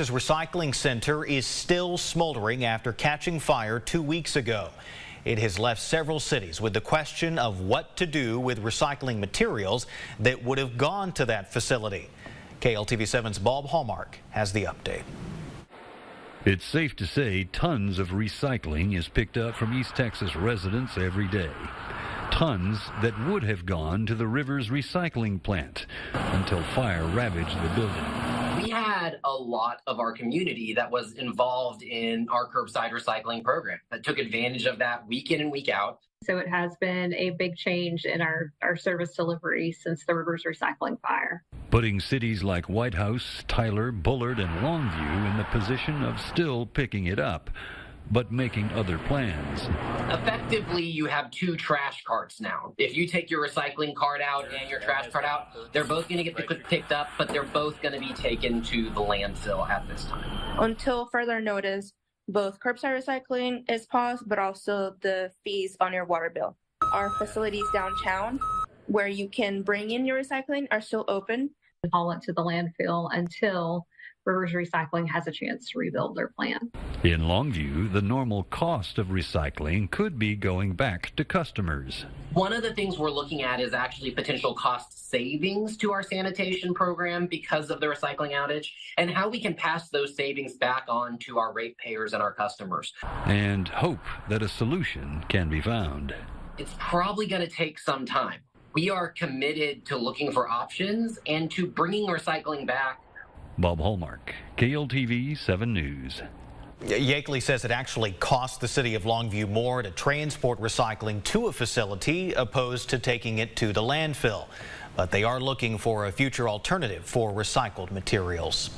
His recycling center is still smoldering after catching fire 2 weeks ago. It has left several cities with the question of what to do with recycling materials that would have gone to that facility. KLTV7's Bob Hallmark has the update. It's safe to say tons of recycling is picked up from East Texas residents every day. Tons that would have gone to the river's recycling plant until fire ravaged the building. We had a lot of our community that was involved in our curbside recycling program that took advantage of that week in and week out. So it has been a big change in our service delivery since the reverse recycling fire. Putting cities like White House, Tyler, Bullard, and Longview in the position of still picking it up, but making other plans. Effectively, you have two trash carts now. If you take your recycling cart out and your trash cart out, they're both going to get picked up, but they're both going to be taken to the landfill at this time. Until further notice, both curbside recycling is paused, but also the fees on your water bill. Our facilities downtown, where you can bring in your recycling, are still open. Haul it to the landfill until reverse recycling has a chance to rebuild their plan. In Longview, the normal cost of recycling could be going back to customers. One of the things we're looking at is actually potential cost savings to our sanitation program because of the recycling outage, and how we can pass those savings back on to our ratepayers and our customers. And hope that a solution can be found. It's probably going to take some time. We are committed to looking for options and to bringing recycling back. Bob Hallmark, KLTV 7 News. Yakeley says it actually cost the city of Longview more to transport recycling to a facility opposed to taking it to the landfill. But they are looking for a future alternative for recycled materials.